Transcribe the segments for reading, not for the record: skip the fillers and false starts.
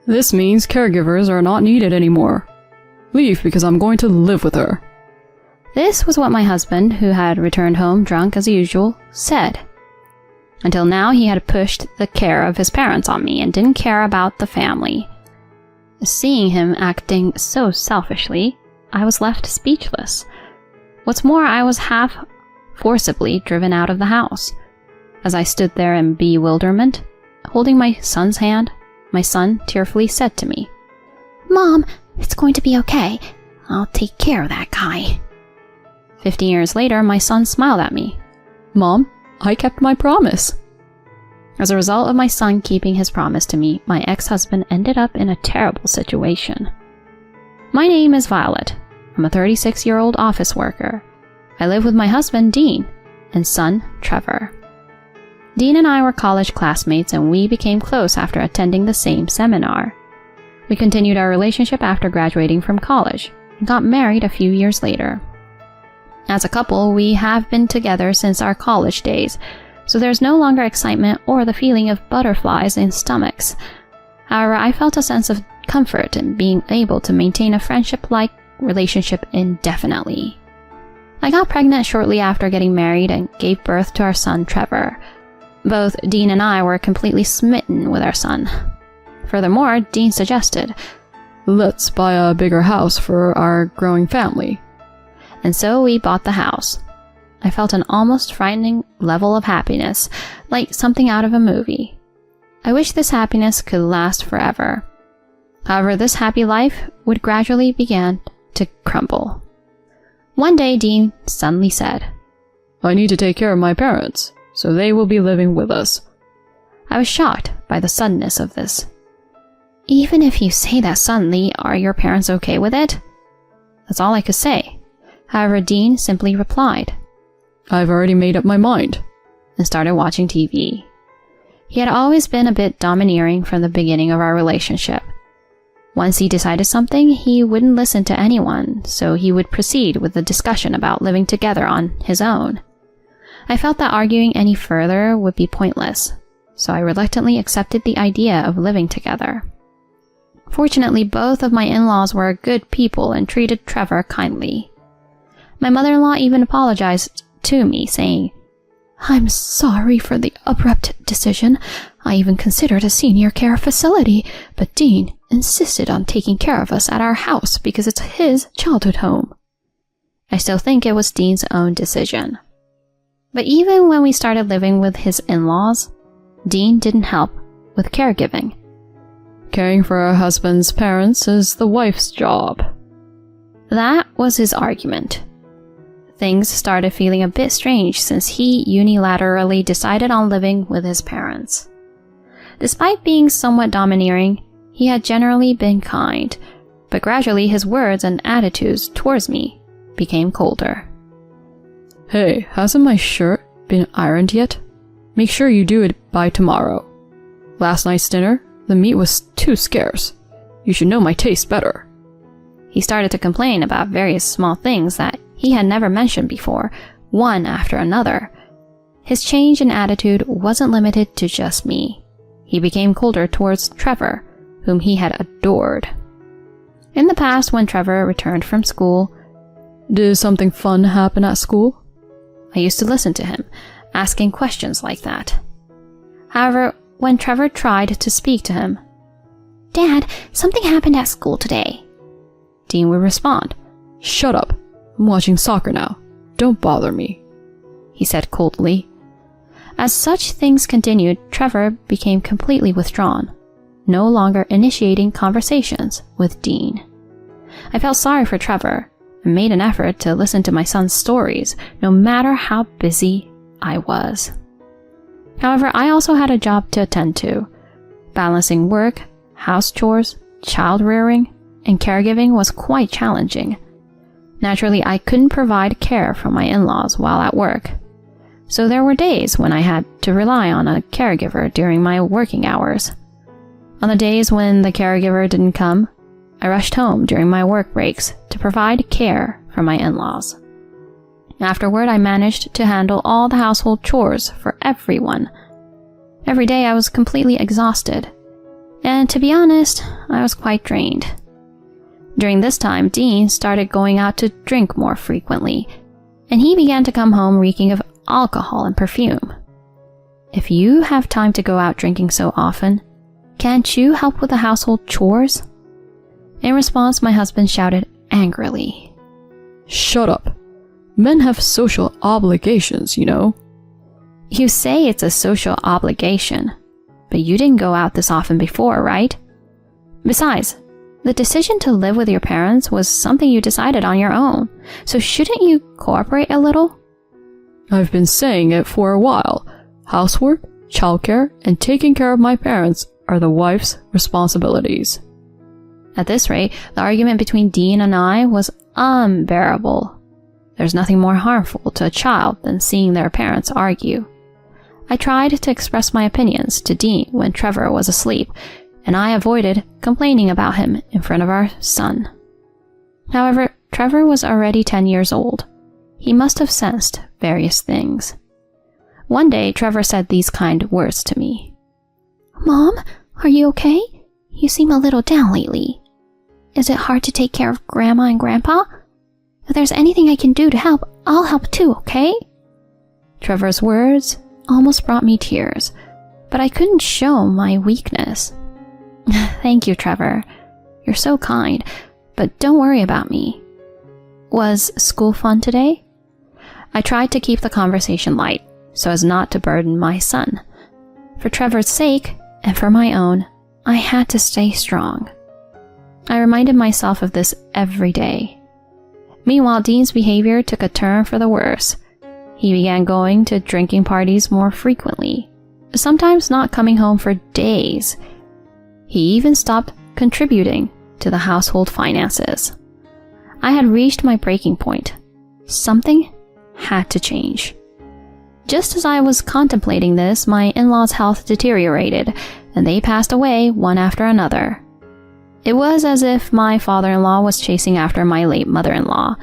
This means caregivers are not needed anymore. Leave because I'm going to live with her. This was what my husband, who had returned home drunk as usual, said. Until now, he had pushed the care of his parents on me and didn't care about the family. Seeing him acting so selfishly, I was left speechless. What's more, I was half forcibly driven out of the house. As I stood there in bewilderment, holding my son's hand, my son tearfully said to me, "Mom, it's going to be okay. I'll take care of that guy." 15 years later, my son smiled at me. Mom, I kept my promise. As a result of my son keeping his promise to me, my ex-husband ended up in a terrible situation. My name is Violet. I'm a 36-year-old office worker. I live with my husband, Dean, and son, Trevor. Dean and I were college classmates, and we became close after attending the same seminar. We continued our relationship after graduating from college and got married a few years later. As a couple, we have been together since our college days, so there's no longer excitement or the feeling of butterflies in stomachs. However, I felt a sense of comfort in being able to maintain a friendship-like relationship indefinitely. I got pregnant shortly after getting married and gave birth to our son, Trevor. Both Dean and I were completely smitten with our son. Furthermore, Dean suggested, "Let's buy a bigger house for our growing family." And so we bought the house. I felt an almost frightening level of happiness, like something out of a movie. I wish this happiness could last forever. However, this happy life would gradually begin to crumble. One day, Dean suddenly said, "I need to take care of my parents, so they will be living with us." I was shocked by the suddenness of this. "Even if you say that suddenly, are your parents okay with it?" That's all I could say. However, Dean simply replied, "I've already made up my mind," and started watching TV. He had always been a bit domineering from the beginning of our relationship. Once he decided something, he wouldn't listen to anyone, so he would proceed with the discussion about living together on his own. I felt that arguing any further would be pointless, so I reluctantly accepted the idea of living together. Fortunately, both of my in-laws were good people and treated Trevor kindly. My mother-in-law even apologized to me, saying, "I'm sorry for the abrupt decision. I even considered a senior care facility, but Dean insisted on taking care of us at our house because it's his childhood home." I still think it was Dean's own decision. But even when we started living with his in-laws, Dean didn't help with caregiving. "Caring for her husband's parents is the wife's job." That was his argument. Things started feeling a bit strange since he unilaterally decided on living with his parents. Despite being somewhat domineering, he had generally been kind, but gradually his words and attitudes towards me became colder. "Hey, hasn't my shirt been ironed yet? Make sure you do it by tomorrow. Last night's dinner, the meat was too scarce. You should know my taste better." He started to complain about various small things that he had never mentioned before, one after another. His change in attitude wasn't limited to just me. He became colder towards Trevor, whom he had adored. In the past, when Trevor returned from school, "Did something fun happen at school?" I used to listen to him, asking questions like that. However, when Trevor tried to speak to him, "Dad, something happened at school today," Dean would respond, "Shut up. I'm watching soccer now. Don't bother me," he said coldly. As such things continued, Trevor became completely withdrawn, no longer initiating conversations with Dean. I felt sorry for Trevor and made an effort to listen to my son's stories, no matter how busy I was. However, I also had a job to attend to. Balancing work, house chores, child rearing, and caregiving was quite challenging. Naturally, I couldn't provide care for my in-laws while at work, so there were days when I had to rely on a caregiver during my working hours. On the days when the caregiver didn't come, I rushed home during my work breaks to provide care for my in-laws. Afterward, I managed to handle all the household chores for everyone. Every day I was completely exhausted. And to be honest, I was quite drained. During this time, Dean started going out to drink more frequently, and he began to come home reeking of alcohol and perfume. If you have time to go out drinking so often, can't you help with the household chores? In response, my husband shouted angrily, Shut up. Men have social obligations, you know. You say it's a social obligation, but you didn't go out this often before, right? Besides, the decision to live with your parents was something you decided on your own, so shouldn't you cooperate a little? I've been saying it for a while. Housework, childcare, and taking care of my parents are the wife's responsibilities. At this rate, the argument between Dean and I was unbearable. There's nothing more harmful to a child than seeing their parents argue. I tried to express my opinions to Dean when Trevor was asleep, and I avoided complaining about him in front of our son. However, Trevor was already 10 years old. He must have sensed various things. One day, Trevor said these kind words to me. Mom, are you okay? You seem a little down lately. Is it hard to take care of Grandma and Grandpa? If there's anything I can do to help, I'll help too, okay? Trevor's words almost brought me tears, but I couldn't show my weakness. Thank you, Trevor. You're so kind, but don't worry about me. Was school fun today? I tried to keep the conversation light, so as not to burden my son. For Trevor's sake, and for my own, I had to stay strong. I reminded myself of this every day. Meanwhile, Dean's behavior took a turn for the worse. He began going to drinking parties more frequently, sometimes not coming home for days. He even stopped contributing to the household finances. I had reached my breaking point. Something had to change. Just as I was contemplating this, my in-laws' health deteriorated, and they passed away one after another. It was as if my father-in-law was chasing after my late mother-in-law.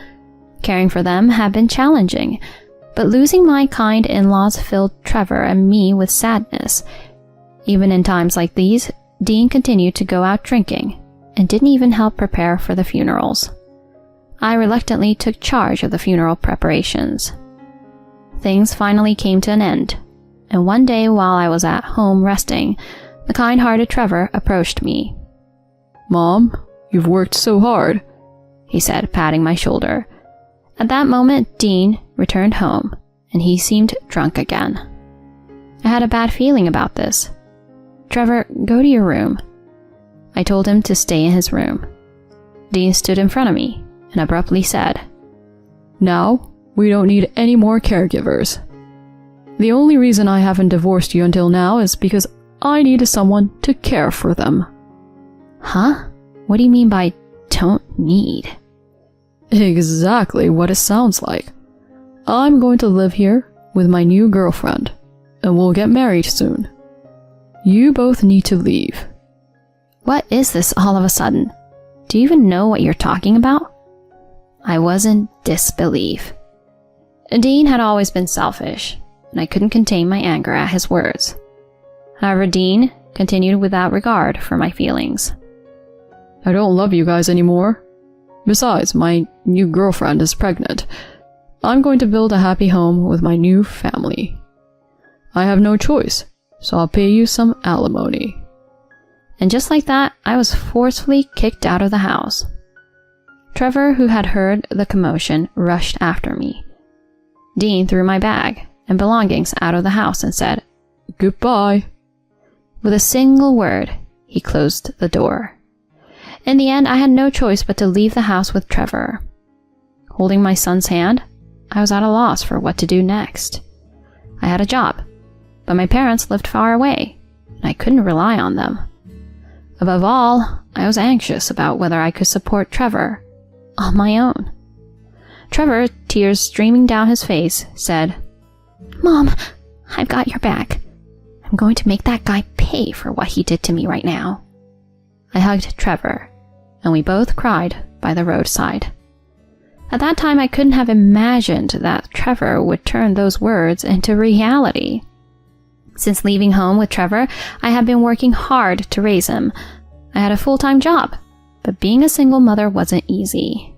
Caring for them had been challenging, but losing my kind in-laws filled Trevor and me with sadness. Even in times like these, Dean continued to go out drinking and didn't even help prepare for the funerals. I reluctantly took charge of the funeral preparations. Things finally came to an end, and one day while I was at home resting, the kind-hearted Trevor approached me. Mom, you've worked so hard, he said, patting my shoulder. At that moment, Dean returned home, and he seemed drunk again. I had a bad feeling about this. Trevor, go to your room. I told him to stay in his room. Dean stood in front of me and abruptly said, Now, we don't need any more caregivers. The only reason I haven't divorced you until now is because I needed someone to care for them. Huh? What do you mean by don't need? Exactly what it sounds like. I'm going to live here with my new girlfriend, and we'll get married soon. You both need to leave. What is this all of a sudden? Do you even know what you're talking about? I was in disbelief. Dean had always been selfish, and I couldn't contain my anger at his words. However, Dean continued without regard for my feelings. I don't love you guys anymore. Besides, my new girlfriend is pregnant. I'm going to build a happy home with my new family. I have no choice, so I'll pay you some alimony. And just like that, I was forcefully kicked out of the house. Trevor, who had heard the commotion, rushed after me. Dean threw my bag and belongings out of the house and said, Goodbye. With a single word, he closed the door. In the end, I had no choice but to leave the house with Trevor. Holding my son's hand, I was at a loss for what to do next. I had a job, but my parents lived far away, and I couldn't rely on them. Above all, I was anxious about whether I could support Trevor on my own. Trevor, tears streaming down his face, said, Mom, I've got your back. I'm going to make that guy pay for what he did to me right now. I hugged Trevor, and we both cried by the roadside. At that time, I couldn't have imagined that Trevor would turn those words into reality. Since leaving home with Trevor, I had been working hard to raise him. I had a full-time job, but being a single mother wasn't easy.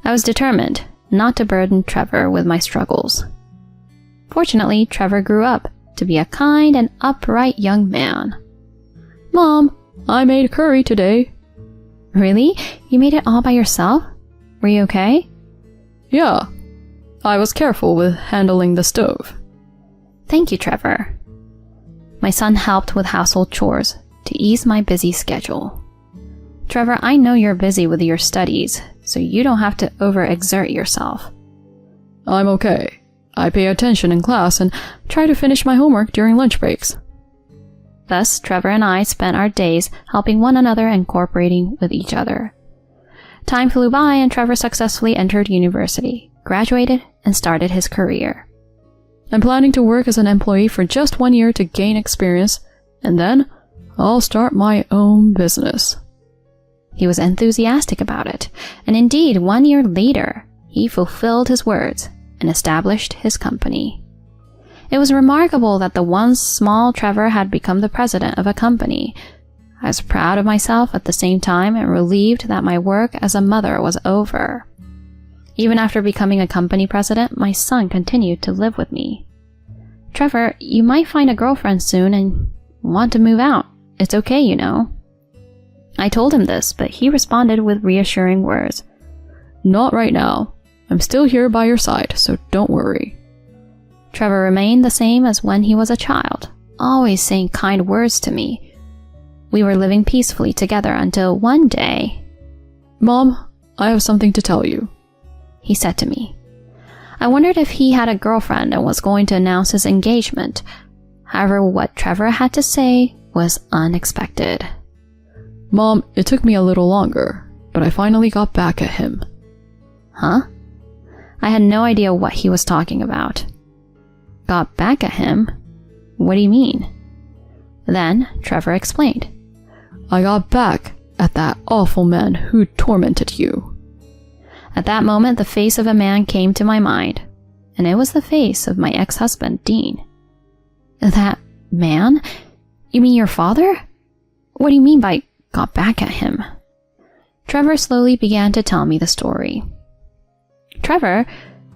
I was determined not to burden Trevor with my struggles. Fortunately, Trevor grew up to be a kind and upright young man. Mom, I made curry today. Really? You made it all by yourself? Were you okay? Yeah, I was careful with handling the stove. Thank you, Trevor. My son helped with household chores to ease my busy schedule. Trevor, I know you're busy with your studies, so you don't have to overexert yourself. I'm okay. I pay attention in class and try to finish my homework during lunch breaks. Thus, Trevor and I spent our days helping one another and cooperating with each other. Time flew by and Trevor successfully entered university, graduated, and started his career. I'm planning to work as an employee for just 1 year to gain experience, and then I'll start my own business. He was enthusiastic about it, and indeed, 1 year later, he fulfilled his words and established his company. It was remarkable that the once small Trevor had become the president of a company. I was proud of myself at the same time and relieved that my work as a mother was over. Even after becoming a company president, my son continued to live with me. Trevor, you might find a girlfriend soon and want to move out. It's okay, you know. I told him this, but he responded with reassuring words. Not right now. I'm still here by your side, so don't worry. Trevor remained the same as when he was a child, always saying kind words to me. We were living peacefully together until one day. Mom, I have something to tell you, he said to me. I wondered if he had a girlfriend and was going to announce his engagement. However, what Trevor had to say was unexpected. Mom, it took me a little longer, but I finally got back at him. Huh? I had no idea what he was talking about. Got back at him? What do you mean? Then Trevor explained. I got back at that awful man who tormented you. At that moment, the face of a man came to my mind, and it was the face of my ex-husband, Dean. That man? You mean your father? What do you mean by got back at him? Trevor slowly began to tell me the story. Trevor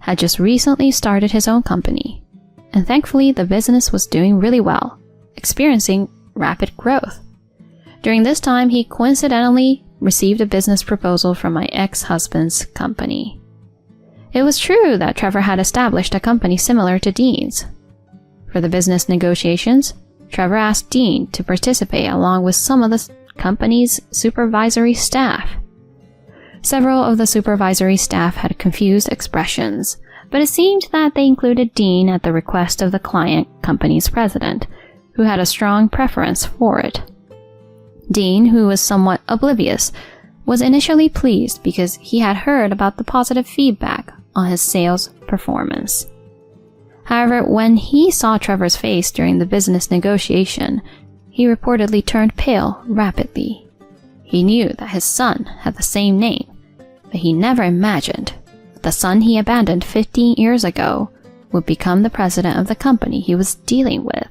had just recently started his own company, and thankfully the business was doing really well, experiencing rapid growth. During this time, he coincidentally received a business proposal from my ex-husband's company. It was true that Trevor had established a company similar to Dean's. For the business negotiations, Trevor asked Dean to participate along with some of the company's supervisory staff. Several of the supervisory staff had confused expressions, but it seemed that they included Dean at the request of the client company's president, who had a strong preference for it. Dean, who was somewhat oblivious, was initially pleased because he had heard about the positive feedback on his sales performance. However, when he saw Trevor's face during the business negotiation, he reportedly turned pale rapidly. He knew that his son had the same name, but he never imagined that the son he abandoned 15 years ago would become the president of the company he was dealing with.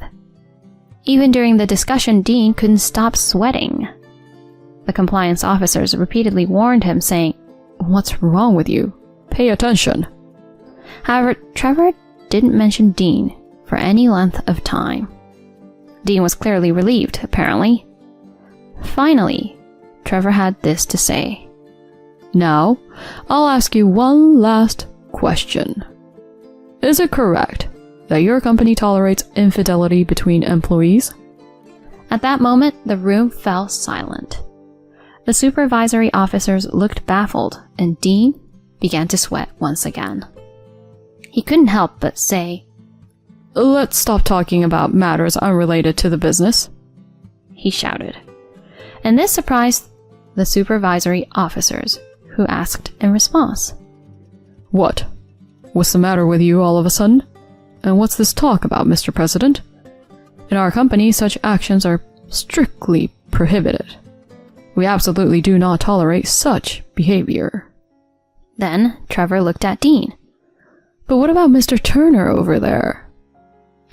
Even during the discussion, Dean couldn't stop sweating. The compliance officers repeatedly warned him, saying, "What's wrong with you? Pay attention." However, Trevor didn't mention Dean for any length of time. Dean was clearly relieved, apparently. Finally, Trevor had this to say. Now, I'll ask you one last question. Is it correct that your company tolerates infidelity between employees? At that moment, the room fell silent. The supervisory officers looked baffled, and Dean began to sweat once again. He couldn't help but say, "Let's stop talking about matters unrelated to the business," he shouted. And this surprised the supervisory officers, who asked in response, "What? What's the matter with you all of a sudden? And what's this talk about, Mr. President? In our company, such actions are strictly prohibited. We absolutely do not tolerate such behavior." Then Trevor looked at Dean. "But what about Mr. Turner over there?"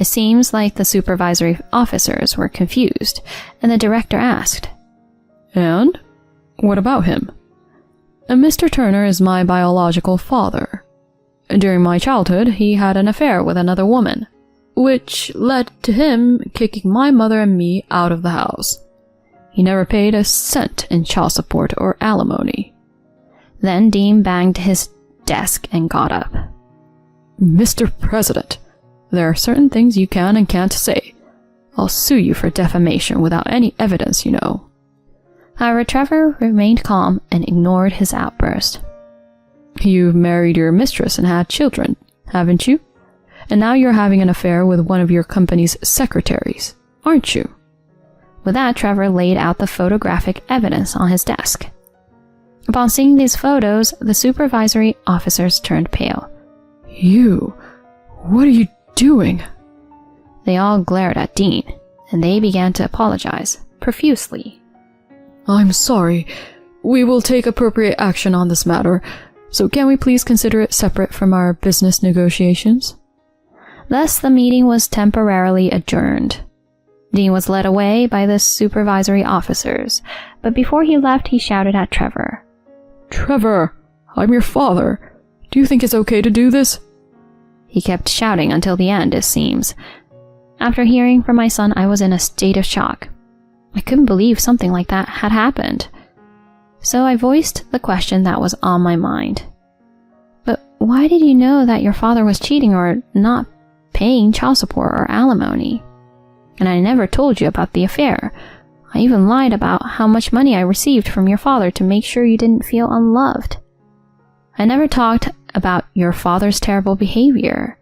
It seems like the supervisory officers were confused, and the director asked, And? What about him? Mr. Turner is my biological father. During my childhood, he had an affair with another woman, which led to him kicking my mother and me out of the house. He never paid a cent in child support or alimony. Then Dean banged his desk and got up. Mr. President, there are certain things you can and can't say. I'll sue you for defamation without any evidence, you know. However, Trevor remained calm and ignored his outburst. You've married your mistress and had children, haven't you? And now you're having an affair with one of your company's secretaries, aren't you? With that, Trevor laid out the photographic evidence on his desk. Upon seeing these photos, the supervisory officers turned pale. What are you doing? They all glared at Dean, and they began to apologize, profusely. I'm sorry. We will take appropriate action on this matter, so can we please consider it separate from our business negotiations? Thus, the meeting was temporarily adjourned. Dean was led away by the supervisory officers, but before he left, he shouted at Trevor. Trevor, I'm your father. Do you think it's okay to do this? He kept shouting until the end, it seems. After hearing from my son, I was in a state of shock. I couldn't believe something like that had happened. So I voiced the question that was on my mind. But why did you know that your father was cheating or not paying child support or alimony? And I never told you about the affair. I even lied about how much money I received from your father to make sure you didn't feel unloved. I never talked about your father's terrible behavior.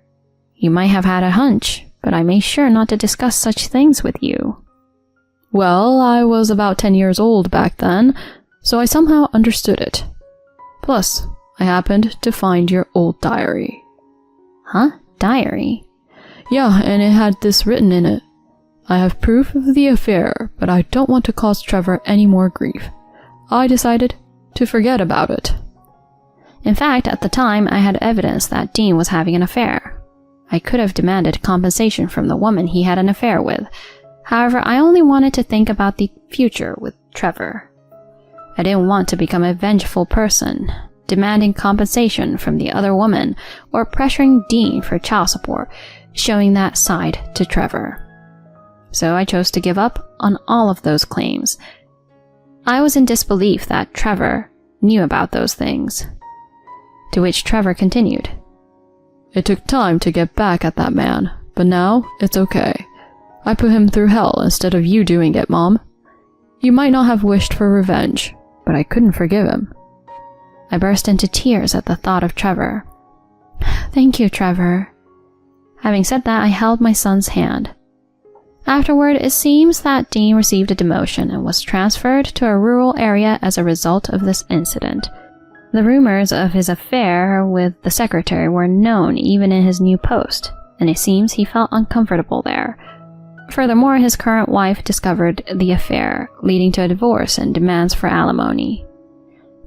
You might have had a hunch, but I made sure not to discuss such things with you. Well, I was about 10 years old back then, so I somehow understood it. Plus, I happened to find your old diary. Huh? Diary? Yeah, and it had this written in it. I have proof of the affair, but I don't want to cause Trevor any more grief. I decided to forget about it. In fact, at the time, I had evidence that Dean was having an affair. I could have demanded compensation from the woman he had an affair with. However, I only wanted to think about the future with Trevor. I didn't want to become a vengeful person, demanding compensation from the other woman or pressuring Dean for child support, showing that side to Trevor. So I chose to give up on all of those claims. I was in disbelief that Trevor knew about those things. To which Trevor continued. It took time to get back at that man, but now it's okay. I put him through hell instead of you doing it, Mom. You might not have wished for revenge, but I couldn't forgive him. I burst into tears at the thought of Trevor. Thank you, Trevor. Having said that, I held my son's hand. Afterward, it seems that Dean received a demotion and was transferred to a rural area as a result of this incident. The rumors of his affair with the secretary were known even in his new post, and it seems he felt uncomfortable there. Furthermore, his current wife discovered the affair, leading to a divorce and demands for alimony.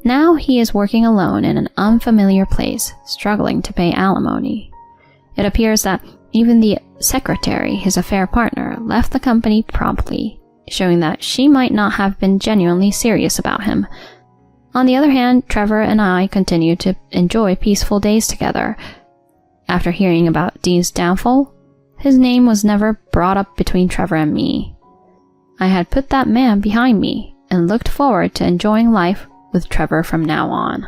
Now he is working alone in an unfamiliar place, struggling to pay alimony. It appears that even the secretary, his affair partner, left the company promptly, showing that she might not have been genuinely serious about him. On the other hand, Trevor and I continued to enjoy peaceful days together. After hearing about Dean's downfall, his name was never brought up between Trevor and me. I had put that man behind me and looked forward to enjoying life with Trevor from now on.